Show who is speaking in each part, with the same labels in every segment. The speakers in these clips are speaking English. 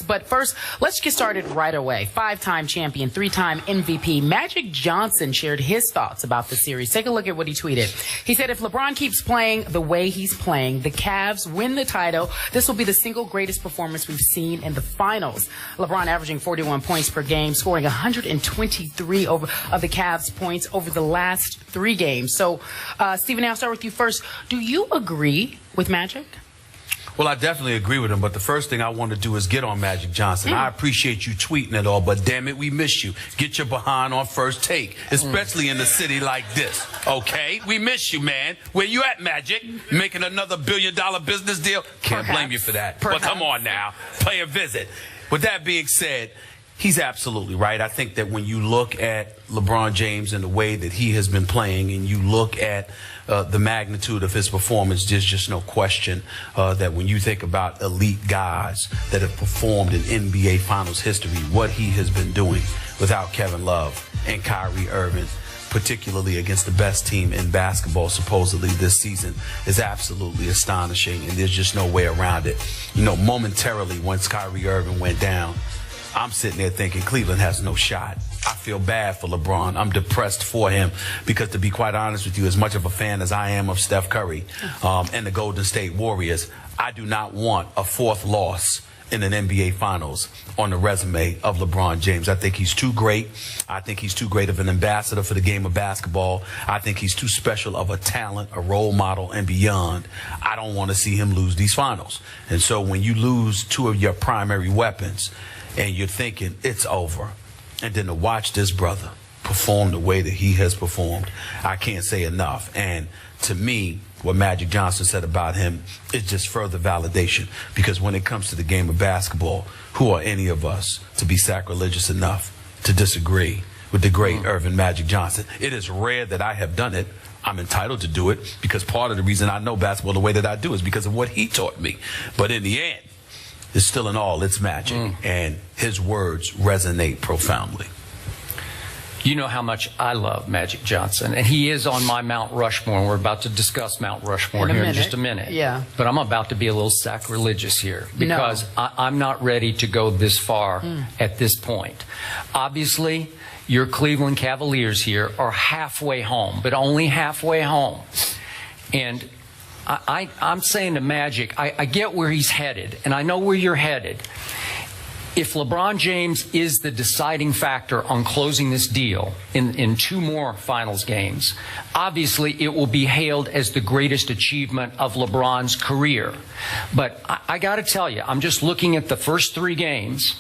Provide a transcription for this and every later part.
Speaker 1: next. But first, let's get started right away. 5-time champion, 3-time MVP Magic Johnson shared his thoughts about the series. Take a look at what he tweeted. He said, if LeBron keeps playing the way he's playing, the Cavs win the title. This will be the single greatest performance we've seen in the finals. LeBron averaging 41 points per game, scoring 123 of the Cavs' points over the last 3 games. So, Stephen, I'll start with you first. Do you agree with Magic?
Speaker 2: Well, I definitely agree with him, but the first thing I want to do is get on Magic Johnson. I appreciate you tweeting it all, but damn it, we miss you. Get your behind on First Take, especially in a city like this, okay? We miss you, man. Where you at, Magic? Making another $1 billion business deal? Can't blame you for that. But come on now, pay a visit. With that being said, he's absolutely right. I think that when you look at LeBron James and the way that he has been playing, and you look at the magnitude of his performance, there's just no question that when you think about elite guys that have performed in NBA Finals history, what he has been doing without Kevin Love and Kyrie Irving, particularly against the best team in basketball supposedly this season, is absolutely astonishing, and there's just no way around it. You know, momentarily once Kyrie Irving went down, I'm sitting there thinking Cleveland has no shot. I feel bad for LeBron. I'm depressed for him because, to be quite honest with you, as much of a fan as I am of Steph Curry and the Golden State Warriors, I do not want a 4th loss in an NBA Finals on the resume of LeBron James. I think he's too great. I think he's too great of an ambassador for the game of basketball. I think he's too special of a talent, a role model, and beyond. I don't want to see him lose these finals. And so when you lose 2 of your primary weapons, and you're thinking it's over, and then to watch this brother perform the way that he has performed, I can't say enough. And to me, what Magic Johnson said about him is just further validation, because when it comes to the game of basketball, who are any of us to be sacrilegious enough to disagree with the great Irvin Magic Johnson? It is rare that I have done it. I'm entitled to do it, because part of the reason I know basketball the way that I do is because of what he taught me. But in the end, it's still in all, it's Magic, and his words resonate profoundly.
Speaker 3: You know how much I love Magic Johnson, and he is on my Mount Rushmore, and we're about to discuss Mount Rushmore here in just a minute.
Speaker 1: Yeah.
Speaker 3: But I'm about to be a little sacrilegious here, because I'm not ready to go this far at this point. Obviously, your Cleveland Cavaliers here are halfway home, but only halfway home. And I'm saying to Magic, I get where he's headed, and I know where you're headed. If LeBron James is the deciding factor on closing this deal in 2 more finals games, obviously it will be hailed as the greatest achievement of LeBron's career. But I got to tell you, I'm just looking at the first 3 games.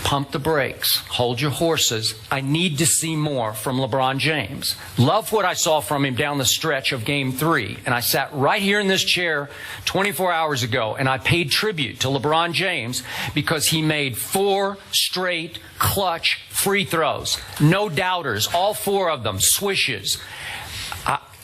Speaker 3: Pump the brakes. Hold your horses. I need to see more from LeBron James. Love what I saw from him down the stretch of Game 3. And I sat right here in this chair 24 hours ago, and I paid tribute to LeBron James because he made 4 straight clutch free throws. No doubters. All 4 of them. Swishes.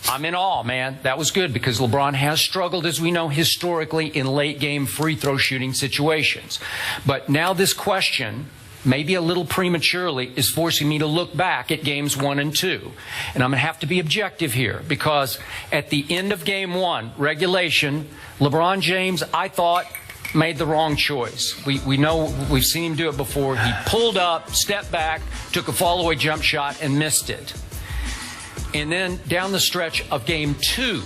Speaker 3: I'm in awe, man. That was good, because LeBron has struggled, as we know, historically in late-game free throw shooting situations. But now this question, maybe a little prematurely, is forcing me to look back at games 1 and 2. And I'm going to have to be objective here, because at the end of game 1, regulation, LeBron James, I thought, made the wrong choice. We know, we've seen him do it before. He pulled up, stepped back, took a fall-away jump shot, and missed it. And then down the stretch of game 2,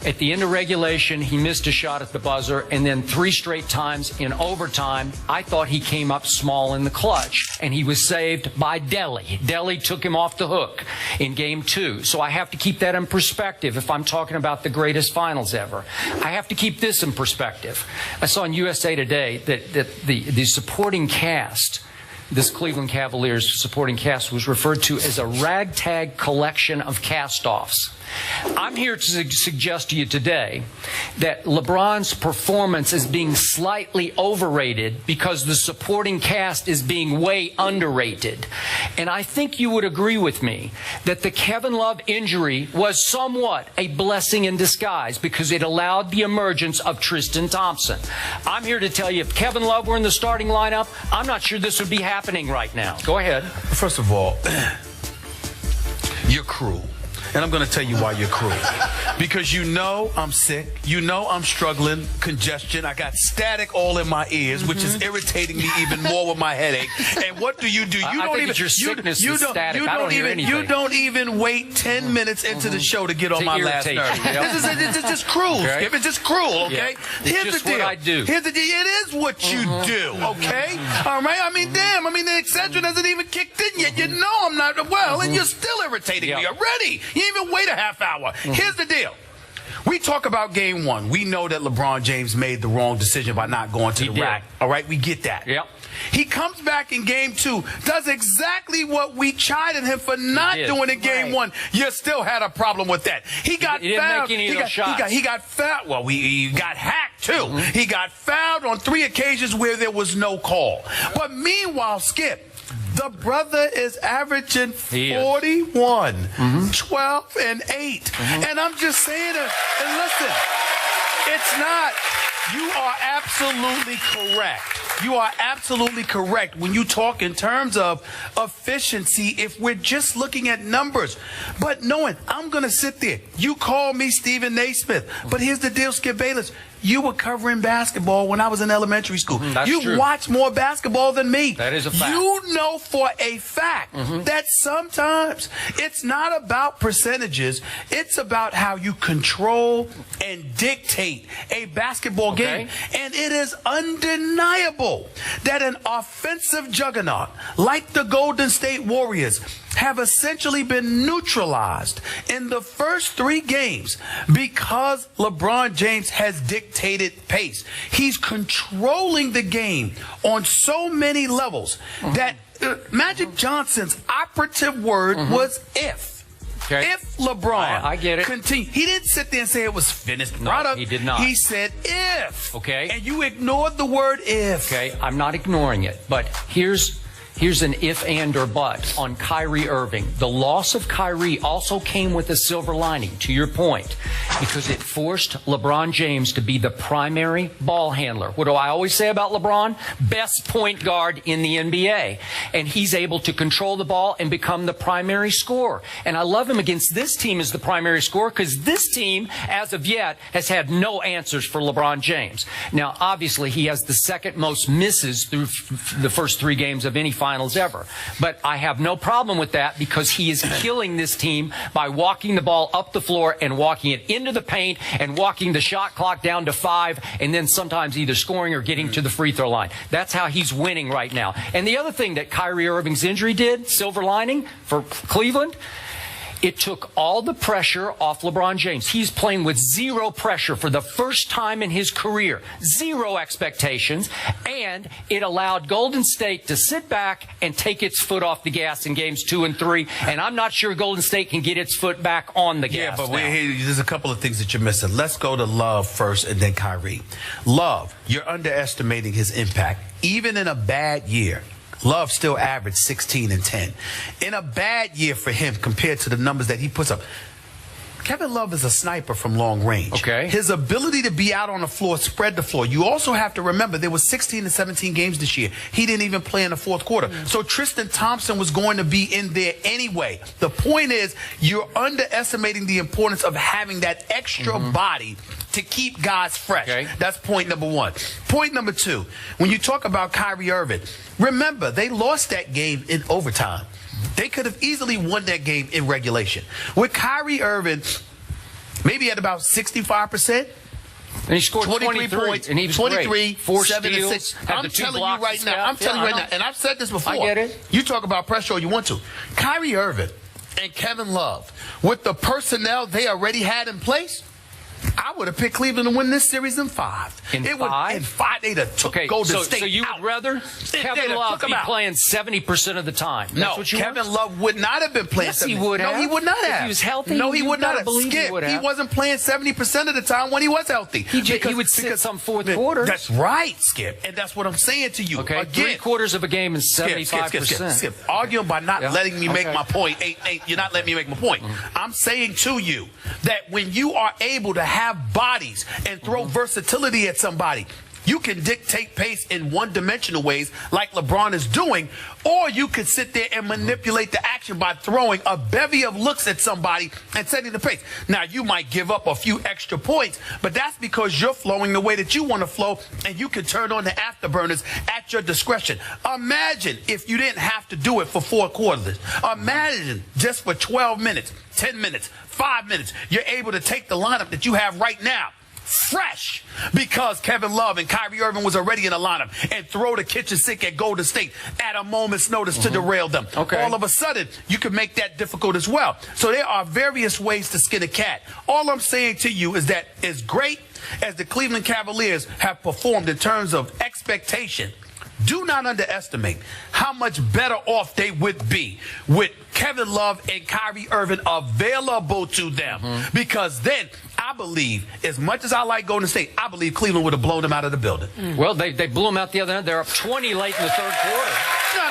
Speaker 3: at the end of regulation, he missed a shot at the buzzer, and then 3 straight times in overtime, I thought he came up small in the clutch, and he was saved by Delly. Delly took him off the hook in game 2. So I have to keep that in perspective if I'm talking about the greatest finals ever. I have to keep this in perspective. I saw in USA Today that the supporting cast, this Cleveland Cavaliers supporting cast, was referred to as a ragtag collection of cast-offs. I'm here to suggest to you today that LeBron's performance is being slightly overrated because the supporting cast is being way underrated. And I think you would agree with me that the Kevin Love injury was somewhat a blessing in disguise because it allowed the emergence of Tristan Thompson. I'm here to tell you, if Kevin Love were in the starting lineup, I'm not sure this would be happening right now. Go ahead.
Speaker 2: First of all, you're cruel. And I'm going to tell you why you're cruel. Because you know I'm sick. You know I'm struggling, congestion. I got static all in my ears, which is irritating me even more with my headache. And what do? You
Speaker 3: I
Speaker 2: don't
Speaker 3: think
Speaker 2: even.
Speaker 3: it's your sickness
Speaker 2: you
Speaker 3: is
Speaker 2: don't,
Speaker 3: static.
Speaker 2: you
Speaker 3: I don't
Speaker 2: don't
Speaker 3: hear
Speaker 2: even.
Speaker 3: anything.
Speaker 2: You don't even wait 10 minutes into the show to get on
Speaker 3: To
Speaker 2: my last
Speaker 3: irritate
Speaker 2: nerve.
Speaker 3: you, yep.
Speaker 2: This is just cruel,
Speaker 3: Okay.
Speaker 2: Skip. It's just cruel. Okay.
Speaker 3: Yeah. It's just
Speaker 2: the deal.
Speaker 3: what I do.
Speaker 2: Here's the deal. It is what you do. Okay. All right. I mean, damn. I mean, the Excedrin hasn't even kicked in yet. You know I'm not well, and you're still irritating me already. You even wait a half hour. Here's the deal. We talk about game one. We know that LeBron James made the wrong decision by not going to the rack. All right, we get that.
Speaker 3: Yep.
Speaker 2: He comes back in game two, does exactly what we chided him for not doing in game one. You still had a problem with that. He got fouled. He got fouled. Well, he got hacked too. He got fouled on 3 occasions where there was no call. But meanwhile, Skip, the brother is averaging 41, 12, and 8. And I'm just saying, and listen, it's not. You are absolutely correct. You are absolutely correct when you talk in terms of efficiency if we're just looking at numbers. But knowing, I'm going to sit there. You call me Stephen Naismith. But here's the deal, Skip Bayless. You were covering basketball when I was in elementary school. You watched more basketball than me.
Speaker 3: That is a fact.
Speaker 2: You know for a fact that sometimes it's not about percentages. It's about how you control and dictate a basketball game. And it is undeniable that an offensive juggernaut like the Golden State Warriors have essentially been neutralized in the first 3 games because LeBron James has dictated pace. He's controlling the game on so many levels that Magic Johnson's operative word was if. If LeBron
Speaker 3: I get it.
Speaker 2: he didn't sit there and say it was finished.
Speaker 3: No, he did not.
Speaker 2: He said if.
Speaker 3: Okay.
Speaker 2: And you ignored the word if.
Speaker 3: Okay, I'm not ignoring it, but here's an if, and, or but on Kyrie Irving. The loss of Kyrie also came with a silver lining, to your point, because it forced LeBron James to be the primary ball handler. What do I always say about LeBron? Best point guard in the NBA. And he's able to control the ball and become the primary scorer. And I love him against this team as the primary scorer because this team, as of yet, has had no answers for LeBron James. Now, obviously, he has the second most misses through the first 3 games of any finals ever. But I have no problem with that because he is killing this team by walking the ball up the floor and walking it into the paint and walking the shot clock down to 5 and then sometimes either scoring or getting to the free throw line. That's how he's winning right now. And the other thing that Kyrie Irving's injury did, silver lining for Cleveland, it took all the pressure off LeBron James. He's playing with 0 pressure for the first time in his career. 0 expectations. And it allowed Golden State to sit back and take its foot off the gas in games 2 and 3. And I'm not sure Golden State can get its foot back on the gas.
Speaker 2: Yeah, but
Speaker 3: now.
Speaker 2: there's a couple of things that you're missing. Let's go to Love first and then Kyrie. Love, you're underestimating his impact. Even in a bad year, Love still averaged 16 and 10. In a bad year for him compared to the numbers that he puts up, Kevin Love is a sniper from long range.
Speaker 3: Okay.
Speaker 2: His ability to be out on the floor, spread the floor. You also have to remember there was 16 to 17 games this year. He didn't even play in the fourth quarter. So Tristan Thompson was going to be in there anyway. The point is you're underestimating the importance of having that extra body to keep guys fresh.
Speaker 3: Okay.
Speaker 2: That's point number 1. Point number 2, when you talk about Kyrie Irving, remember they lost that game in overtime. They could have easily won that game in regulation. With Kyrie Irving, maybe at about 65%.
Speaker 3: And he scored
Speaker 2: 23 points,
Speaker 3: and he was
Speaker 2: 23,
Speaker 3: great. 4
Speaker 2: 7
Speaker 3: steals,
Speaker 2: and 6.
Speaker 3: had
Speaker 2: I'm
Speaker 3: the 2
Speaker 2: telling
Speaker 3: blocks
Speaker 2: you right now. I'm telling you right now, and I've said this before.
Speaker 3: I get it.
Speaker 2: You talk about pressure all you want to. Kyrie Irving and Kevin Love, with the personnel they already had in place, I would have picked Cleveland to win this series in 5.
Speaker 3: In 5?
Speaker 2: In 5, they'd have took Golden State
Speaker 3: so you
Speaker 2: out.
Speaker 3: would rather Kevin Love be playing 70% of the time? That's
Speaker 2: No,
Speaker 3: what you
Speaker 2: Kevin
Speaker 3: want?
Speaker 2: Love would not have been playing.
Speaker 3: Yes, he would have.
Speaker 2: No, he would not have.
Speaker 3: If he was healthy,
Speaker 2: no, he would not have.
Speaker 3: Believe
Speaker 2: Skip,
Speaker 3: he would have.
Speaker 2: He wasn't playing 70% of the time when he was healthy.
Speaker 3: He would sit some fourth quarters.
Speaker 2: That's right, Skip, and that's what I'm saying to you.
Speaker 3: Okay,
Speaker 2: again,
Speaker 3: 3/4 of a game is 75%.
Speaker 2: Skip. Arguing by not letting me make
Speaker 3: Okay.
Speaker 2: my point. You're not letting me make my point. I'm saying to you that when you are able to have bodies and throw versatility at somebody, You can dictate pace in one-dimensional ways like LeBron is doing, or you could sit there and manipulate the action by throwing a bevy of looks at somebody and setting the pace. Now, you might give up a few extra points, but that's because you're flowing the way that you want to flow, and you can turn on the afterburners at your discretion. Imagine if you didn't have to do it for 4 quarters. Imagine just for 12 minutes, 10 minutes, 5 minutes, you're able to take the lineup that you have right now, fresh, because Kevin Love and Kyrie Irving was already in the lineup, and throw the kitchen sink at Golden State at a moment's notice to derail them.
Speaker 3: Okay.
Speaker 2: All of a sudden, you can make that difficult as well. So there are various ways to skin a cat. All I'm saying to you is that as great as the Cleveland Cavaliers have performed in terms of expectation, do not underestimate how much better off they would be with Kevin Love and Kyrie Irving available to them. Because then, I believe, as much as I like Golden State, I believe Cleveland would have blown them out of the building.
Speaker 3: Well, they blew them out the other end. They're up 20 late in the third quarter.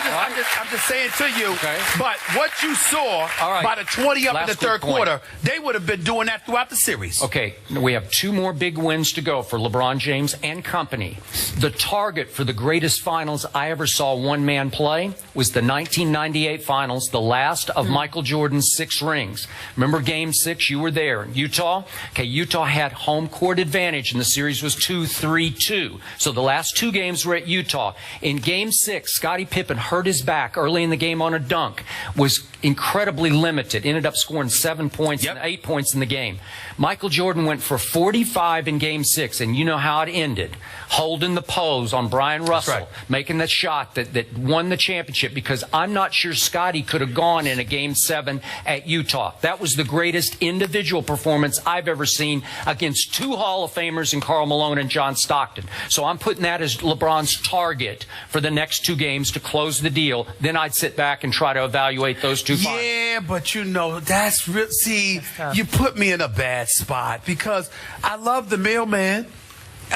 Speaker 2: No, I'm just saying to you, but what you saw by the 20 up in the third quarter, they would have been doing that throughout the series.
Speaker 3: Okay, we have 2 more big wins to go for LeBron James and company. The target for the greatest finals I ever saw one man play was the 1998 finals, the last of Michael Jordan's 6 rings. Remember Game 6? You were there. Utah? Okay, Utah had home court advantage, and the series was 2-3-2. So the last 2 games were at Utah. In Game 6, Scottie Pippen hurt his back early in the game on a dunk, was incredibly limited, ended up scoring 7 points and 8 points in the game. Michael Jordan went for 45 in Game 6, and you know how it ended. Holding the pose on Brian Russell, making that shot that won the championship, because I'm not sure Scottie could have gone in a Game 7 at Utah. That was the greatest individual performance I've ever seen against 2 Hall of Famers in Karl Malone and John Stockton. So I'm putting that as LeBron's target for the next 2 games to close the deal. Then I'd sit back and try to evaluate those 2 finals.
Speaker 2: Yeah, but you know, that's real. See, you put me in a bad spot because I love the mailman.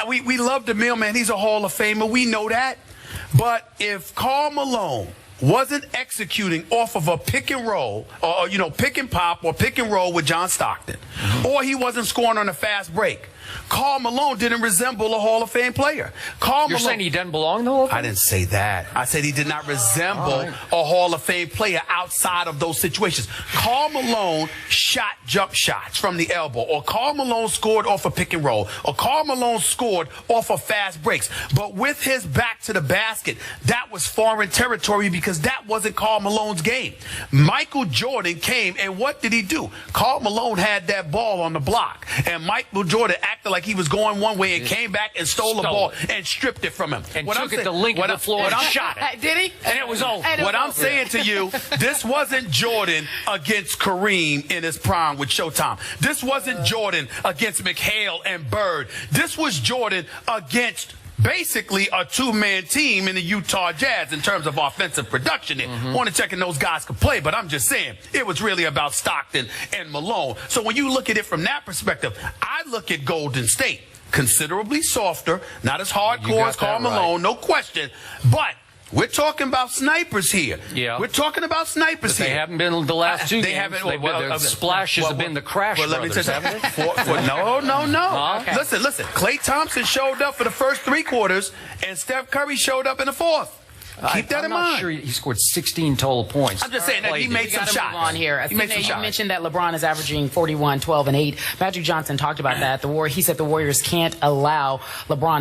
Speaker 2: We love the mailman. He's a Hall of Famer. We know that. But if Karl Malone wasn't executing off of a pick and roll, or, you know, pick and pop or pick and roll with John Stockton, or he wasn't scoring on a fast break, Karl Malone didn't resemble a Hall of Fame player.
Speaker 3: You're saying he doesn't belong in the Hall of Fame?
Speaker 2: I didn't say that. I said he did not resemble a Hall of Fame player outside of those situations. Karl Malone shot jump shots from the elbow, or Karl Malone scored off a pick and roll, or Karl Malone scored off of fast breaks. But with his back to the basket, that was foreign territory because that wasn't Karl Malone's game. Michael Jordan came, and what did he do? Karl Malone had that ball on the block, and Michael Jordan acted like he was going one way and came back and stole the ball and stripped it from him.
Speaker 3: And took it to link of the floor and shot it.
Speaker 1: Did he?
Speaker 3: And it was over.
Speaker 2: What I'm saying to you, this wasn't Jordan against Kareem in his prime with Showtime. This wasn't Jordan against McHale and Bird. This was Jordan against basically a 2-man team in the Utah Jazz in terms of offensive production. Want to check in those guys could play, but I'm just saying it was really about Stockton and Malone. So when you look at it from that perspective, I look at Golden State considerably softer, not as hardcore as Karl Malone, no question, but we're talking about snipers here. Yeah. We're talking about snipers here.
Speaker 3: They haven't been the last 2 games. The splashes have been the Crash Brothers, haven't they?
Speaker 2: No. Okay. Listen. Klay Thompson showed up for the first 3 quarters, and Steph Curry showed up in the 4th. Keep that in mind.
Speaker 3: I'm not sure he scored 16 total points.
Speaker 2: I'm just saying that he made some shots.
Speaker 1: On here. You mentioned that LeBron is averaging 41, 12, and 8. Magic Johnson talked about that. He said the Warriors can't allow LeBron